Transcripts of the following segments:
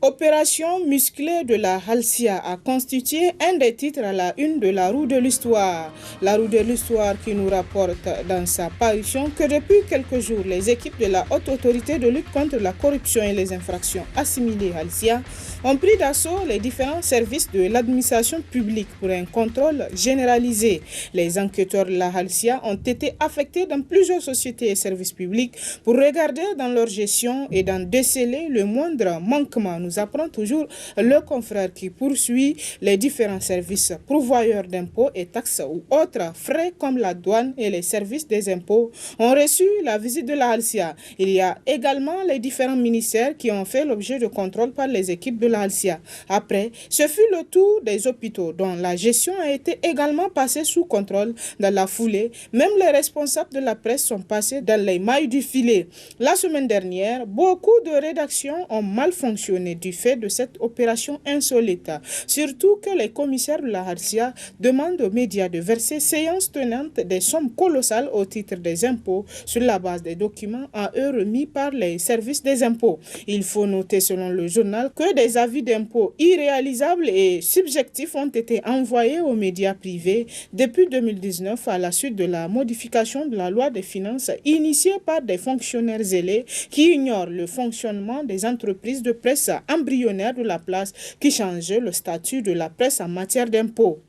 Opération musclée de la Halcia a constitué un des titres à la une de la Roue de l'Histoire. La Roue de l'Histoire qui nous rapporte dans sa parution que depuis quelques jours, les équipes de la Haute Autorité de lutte contre la corruption et les infractions assimilées Halcia ont pris d'assaut les différents services de l'administration publique pour un contrôle généralisé. Les enquêteurs de la Halcia ont été affectés dans plusieurs sociétés et services publics pour regarder dans leur gestion et d'en déceler le moindre manquement. Nous apprend toujours le confrère qui poursuit les différents services pourvoyeurs d'impôts et taxes ou autres frais comme la douane et les services des impôts ont reçu la visite de la Halcia. Il y a également les différents ministères qui ont fait l'objet de contrôle par les équipes de la Halcia. Après, ce fut le tour des hôpitaux dont la gestion a été également passée sous contrôle dans la foulée. Même les responsables de la presse sont passés dans les mailles du filet. La semaine dernière, beaucoup de rédactions ont mal fonctionné du fait de cette opération insolite. Surtout que les commissaires de la Halcia demandent aux médias de verser séance tenante des sommes colossales au titre des impôts sur la base des documents à eux remis par les services des impôts. Il faut noter selon le journal que des avis d'impôts irréalisables et subjectifs ont été envoyés aux médias privés depuis 2019 à la suite de la modification de la loi des finances initiée par des fonctionnaires zélés qui ignorent le fonctionnement des entreprises de presse embryonnaires de la place qui changeait le statut de la presse en matière d'impôts.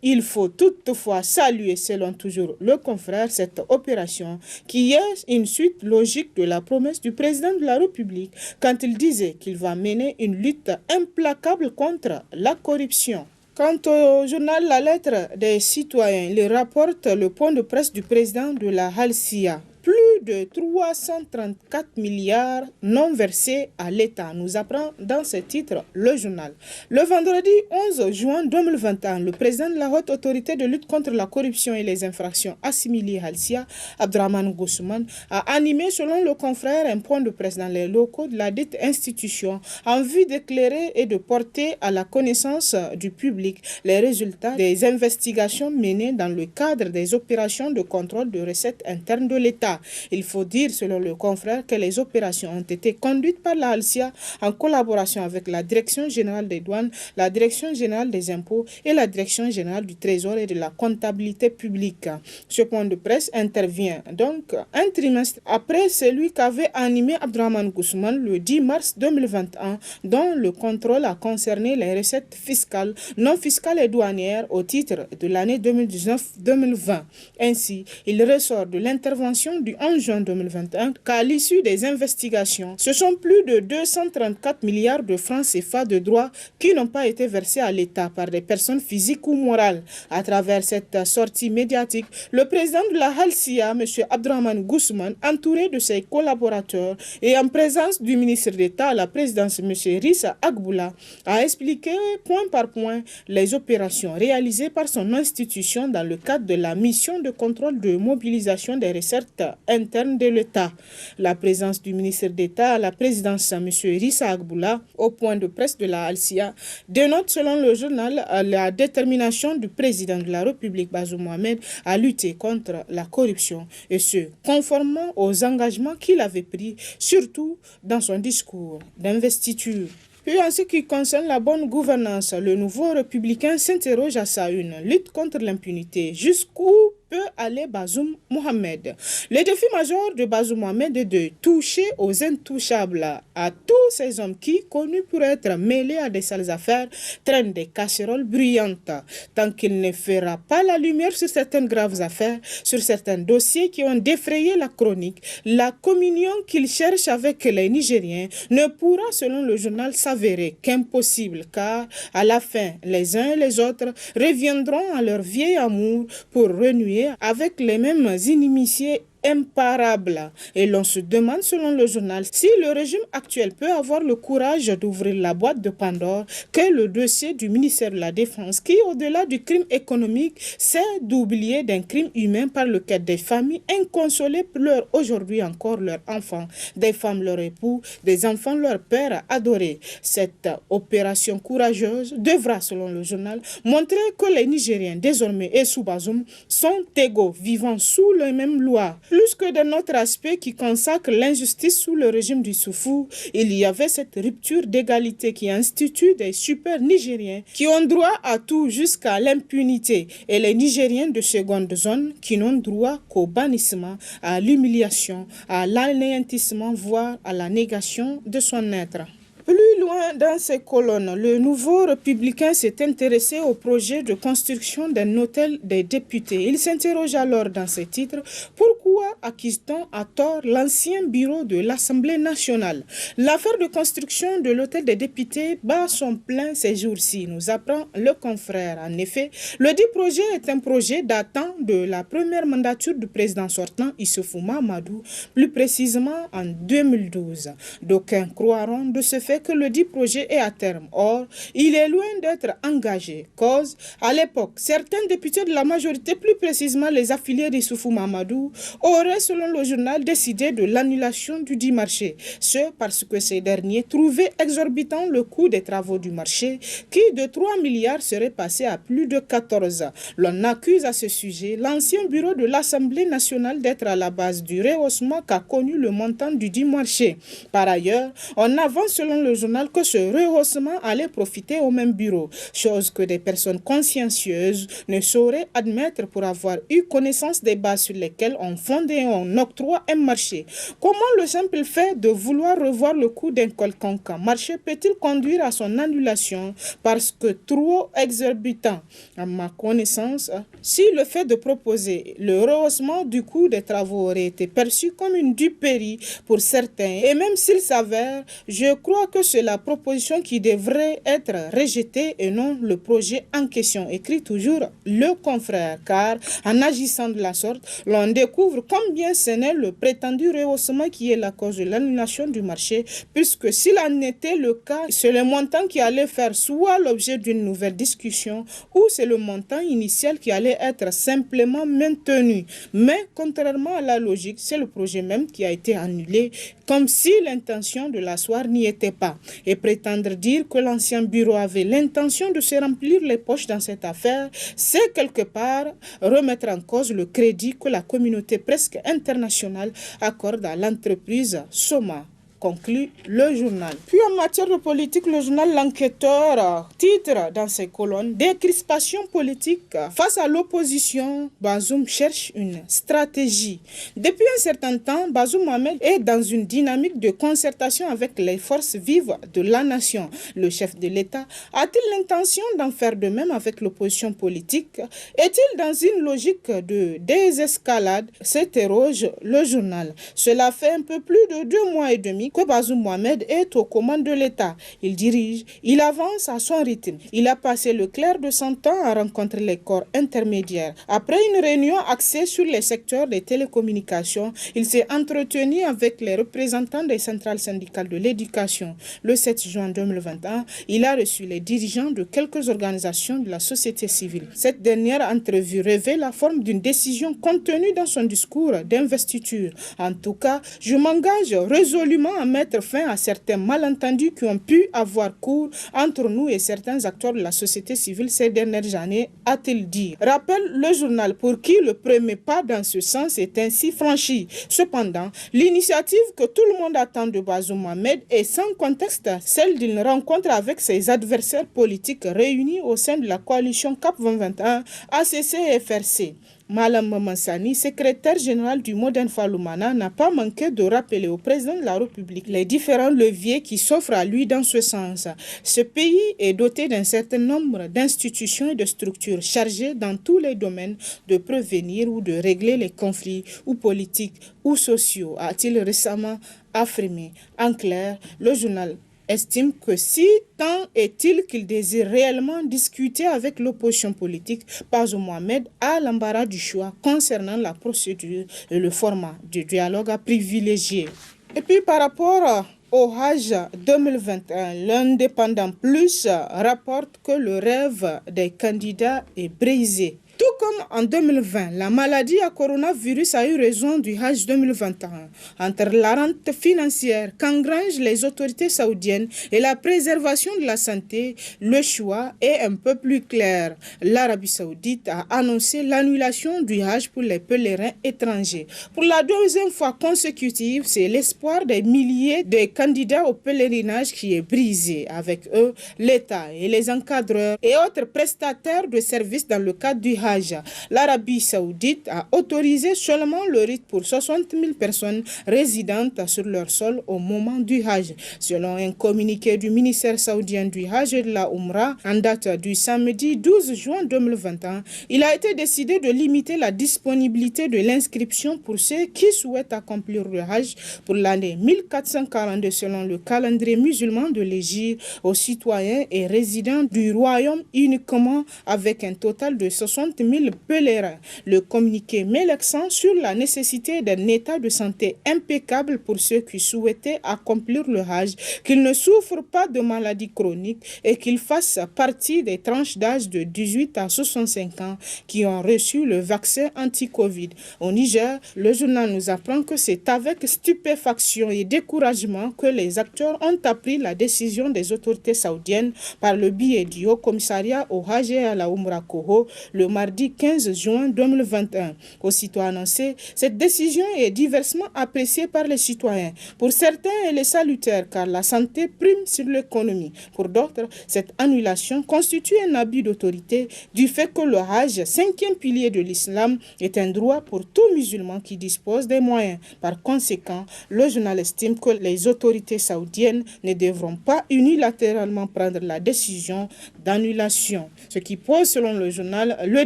Il faut toutefois saluer, selon toujours le confrère, cette opération qui est une suite logique de la promesse du président de la République quand il disait qu'il va mener une lutte implacable contre la corruption. Quant au journal La Lettre des Citoyens, il rapporte le point de presse du président de la Halcia. Plus de 334 milliards non versés à l'État, nous apprend dans ce titre le journal. Le vendredi 11 juin 2021, le président de la Haute Autorité de lutte contre la corruption et les infractions assimilées Halcia, Abdrahmane Goussouman, a animé selon le confrère un point de presse dans les locaux de la dite institution en vue d'éclairer et de porter à la connaissance du public les résultats des investigations menées dans le cadre des opérations de contrôle de recettes internes de l'État. Il faut dire, selon le confrère, que les opérations ont été conduites par la Halcia en collaboration avec la Direction générale des douanes, la Direction générale des impôts et la Direction générale du Trésor et de la comptabilité publique. Ce point de presse intervient donc un trimestre après celui qu'avait animé Abdrahmane Goussouman le 10 mars 2021, dont le contrôle a concerné les recettes fiscales, non fiscales et douanières au titre de l'année 2019-2020. Ainsi, il ressort de l'intervention du 11 juin 2021 qu'à l'issue des investigations, ce sont plus de 234 milliards de francs CFA de droits qui n'ont pas été versés à l'État par des personnes physiques ou morales. À travers cette sortie médiatique, le président de la Halcia, M. Abdrahmane Goussouman, entouré de ses collaborateurs et en présence du ministre d'État à la présidence, M. Rissa Agboula, a expliqué point par point les opérations réalisées par son institution dans le cadre de la mission de contrôle de mobilisation des recettes interne de l'État. La présence du ministre d'État à la présidence, M. Rissa Agboula, au point de presse de la Halcia, dénote selon le journal la détermination du président de la République, Bazoum Mohamed, à lutter contre la corruption, et ce, conformément aux engagements qu'il avait pris, surtout dans son discours d'investiture. Puis en ce qui concerne la bonne gouvernance, le nouveau républicain s'interroge à sa une, lutte contre l'impunité. Jusqu'où peut aller Bazoum Mohamed? Le défi majeur de Bazoum Mohamed est de toucher aux intouchables, à tous ces hommes qui, connus pour être mêlés à des sales affaires, traînent des casseroles bruyantes. Tant qu'il ne fera pas la lumière sur certaines graves affaires, sur certains dossiers qui ont défrayé la chronique, la communion qu'il cherche avec les Nigériens ne pourra, selon le journal, s'avérer qu'impossible, car à la fin, les uns et les autres reviendront à leur vieil amour pour renouer avec les mêmes inimitiés imparable. Et l'on se demande, selon le journal, si le régime actuel peut avoir le courage d'ouvrir la boîte de Pandore qu'est le dossier du ministère de la Défense, qui, au-delà du crime économique, sait d'oublier d'un crime humain par lequel des familles inconsolées pleurent aujourd'hui encore leurs enfants, des femmes leurs époux, des enfants leurs pères adorés. Cette opération courageuse devra, selon le journal, montrer que les Nigériens, désormais et sous Bazoum, sont égaux, vivant sous les mêmes lois. plus que d'un autre aspect qui consacre l'injustice sous le régime du Soufou, il y avait cette rupture d'égalité qui institue des super Nigériens qui ont droit à tout jusqu'à l'impunité et les Nigériens de seconde zone qui n'ont droit qu'au bannissement, à l'humiliation, à l'anéantissement, voire à la négation de son être. Plus loin dans ses colonnes, le nouveau républicain s'est intéressé au projet de construction d'un hôtel des députés. Il s'interroge alors dans ses titres: pourquoi accuse-t-on à tort l'ancien bureau de l'Assemblée nationale? L'affaire de construction de l'hôtel des députés bat son plein ces jours-ci, nous apprend le confrère. En effet, le dit projet est un projet datant de la première mandature du président sortant Issoufou Mahamadou, plus précisément en 2012. D'aucuns croiront de ce fait que le dit projet est à terme. Or, il est loin d'être engagé. Cause, à l'époque, certains députés de la majorité, plus précisément les affiliés d'Issoufou Mahamadou, auraient, selon le journal, décidé de l'annulation du dit marché. Ce parce que ces derniers trouvaient exorbitant le coût des travaux du marché, qui de 3 milliards serait passé à plus de 14. L'on accuse à ce sujet l'ancien bureau de l'Assemblée nationale d'être à la base du rehaussement qu'a connu le montant du dit marché. Par ailleurs, on avance selon le journal que ce rehaussement allait profiter au même bureau, chose que des personnes consciencieuses ne sauraient admettre pour avoir eu connaissance des bases sur lesquelles on fonde et on octroie un marché. Comment le simple fait de vouloir revoir le coût d'un quelconque marché peut-il conduire à son annulation parce que trop exorbitant? À ma connaissance, si le fait de proposer le rehaussement du coût des travaux aurait été perçu comme une duperie pour certains, et même s'il s'avère, je crois que c'est la proposition qui devrait être rejetée et non le projet en question, écrit toujours le confrère, car en agissant de la sorte, l'on découvre combien ce n'est le prétendu rehaussement qui est la cause de l'annulation du marché, puisque s'il en était le cas, c'est le montant qui allait faire soit l'objet d'une nouvelle discussion ou c'est le montant initial qui allait être simplement maintenu. Mais contrairement à la logique, c'est le projet même qui a été annulé, comme si l'intention de l'asseoir n'y était pas. Et prétendre dire que l'ancien bureau avait l'intention de se remplir les poches dans cette affaire, c'est quelque part remettre en cause le crédit que la communauté presque internationale accorde à l'entreprise Soma, conclut le journal. Puis en matière de politique, le journal L'Enquêteur titre dans ses colonnes: décrispation politique face à l'opposition, Bazoum cherche une stratégie. Depuis un certain temps, Bazoum Mohamed est dans une dynamique de concertation avec les forces vives de la nation. Le chef de l'État a-t-il l'intention d'en faire de même avec l'opposition politique? Est-il dans une logique de désescalade? S'interroge le journal. Cela fait un peu plus de 2 mois et demi que Bazoum Mohamed est aux commandes de l'État. Il dirige, il avance à son rythme. Il a passé le clair de son temps à rencontrer les corps intermédiaires. Après une réunion axée sur les secteurs des télécommunications, il s'est entretenu avec les représentants des centrales syndicales de l'éducation. Le 7 juin 2021, il a reçu les dirigeants de quelques organisations de la société civile. Cette dernière entrevue revêt la forme d'une décision contenue dans son discours d'investiture. En tout cas, je m'engage résolument à mettre fin à certains malentendus qui ont pu avoir cours entre nous et certains acteurs de la société civile ces dernières années, a-t-il dit. Rappelle le journal pour qui le premier pas dans ce sens est ainsi franchi. Cependant, l'initiative que tout le monde attend de Bazoum Mohamed est sans contexte celle d'une rencontre avec ses adversaires politiques réunis au sein de la coalition CAP 2021, ACC et FRC. Malam Mamansani, secrétaire général du Modern Falumana, n'a pas manqué de rappeler au président de la République les différents leviers qui s'offrent à lui dans ce sens. Ce pays est doté d'un certain nombre d'institutions et de structures chargées dans tous les domaines de prévenir ou de régler les conflits ou politiques ou sociaux, a-t-il récemment affirmé. En clair, le journal estime que si tant est-il qu'il désire réellement discuter avec l'opposition politique, Bazoum Mohamed a l'embarras du choix concernant la procédure et le format du dialogue à privilégier. Et puis par rapport au Hajj 2021, l'Indépendant Plus rapporte que le rêve des candidats est brisé. Tout comme en 2020, la maladie à coronavirus a eu raison du Hajj 2021. Entre la rente financière qu'engrangent les autorités saoudiennes et la préservation de la santé, le choix est un peu plus clair. L'Arabie saoudite a annoncé l'annulation du Hajj pour les pèlerins étrangers. Pour la deuxième fois consécutive, c'est l'espoir des milliers de candidats au pèlerinage qui est brisé. Avec eux, l'État et les encadreurs et autres prestataires de services dans le cadre du Hajj. L'Arabie saoudite a autorisé seulement le rite pour 60 000 personnes résidentes sur leur sol au moment du Hajj. Selon un communiqué du ministère saoudien du Hajj et de la Umrah, en date du samedi 12 juin 2021, il a été décidé de limiter la disponibilité de l'inscription pour ceux qui souhaitent accomplir le Hajj pour l'année 1442 selon le calendrier musulman de l'Hégire aux citoyens et résidents du royaume uniquement avec un total de 60 000 pèlerins. Le communiqué met l'accent sur la nécessité d'un état de santé impeccable pour ceux qui souhaitaient accomplir le Hajj, qu'ils ne souffrent pas de maladies chroniques et qu'ils fassent partie des tranches d'âge de 18 à 65 ans qui ont reçu le vaccin anti-Covid. Au Niger, le journal nous apprend que c'est avec stupéfaction et découragement que les acteurs ont appris la décision des autorités saoudiennes par le biais du Haut Commissariat au Hajj et à la Umrah Koho le mardi 15 juin 2021. Aussitôt annoncée, cette décision est diversement appréciée par les citoyens. Pour certains, elle est salutaire car la santé prime sur l'économie. Pour d'autres, cette annulation constitue un abus d'autorité du fait que le Hajj, cinquième pilier de l'islam, est un droit pour tout musulman qui dispose des moyens. Par conséquent, le journal estime que les autorités saoudiennes ne devront pas unilatéralement prendre la décision d'annulation. Ce qui pose, selon le journal, le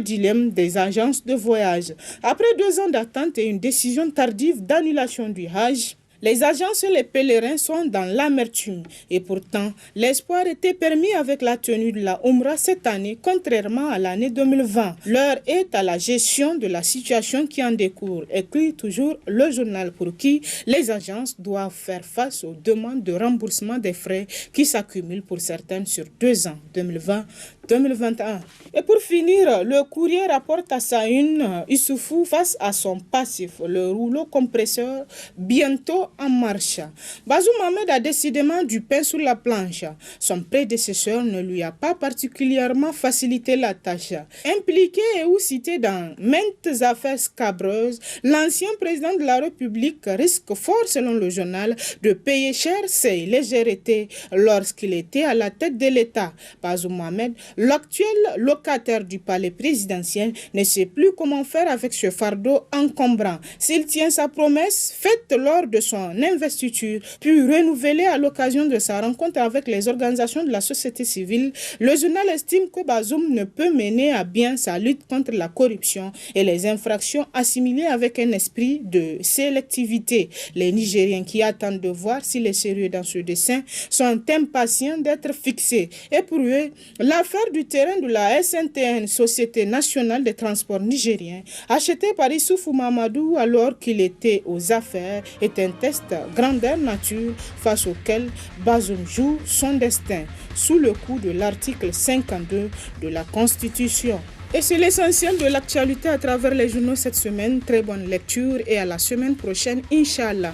dilemme des agences de voyage. Après 2 ans d'attente et une décision tardive d'annulation du Hajj, les agences et les pèlerins sont dans l'amertume et pourtant, l'espoir était permis avec la tenue de la Umrah cette année, contrairement à l'année 2020. L'heure est à la gestion de la situation qui en découle, écrit toujours le journal pour qui les agences doivent faire face aux demandes de remboursement des frais qui s'accumulent pour certaines sur 2 ans, 2020-2021. Et pour finir, le courrier rapporte à sa une Issoufou face à son passif, le rouleau compresseur bientôt en marche. Bazoum Mohamed a décidément du pain sur la planche. Son prédécesseur ne lui a pas particulièrement facilité la tâche. Impliqué et ou cité dans maintes affaires scabreuses, l'ancien président de la République risque fort, selon le journal, de payer cher ses légèretés lorsqu'il était à la tête de l'État. Bazoum Mohamed, l'actuel locataire du palais présidentiel, ne sait plus comment faire avec ce fardeau encombrant. S'il tient sa promesse faite lors de son investiture, puis renouvelée à l'occasion de sa rencontre avec les organisations de la société civile, le journal estime que Bazoum ne peut mener à bien sa lutte contre la corruption et les infractions assimilées avec un esprit de sélectivité. Les Nigériens qui attendent de voir s'il est sérieux dans ce dessin sont impatients d'être fixés. Et pour eux, l'affaire du terrain de la SNTN, Société nationale des transports nigériens, achetée par Issoufou Mamadou alors qu'il était aux affaires, est un test grandeur nature face auquel Bazoum joue son destin sous le coup de l'article 52 de la Constitution. Et c'est l'essentiel de l'actualité à travers les journaux cette semaine. Très bonne lecture et à la semaine prochaine, Inch'Allah.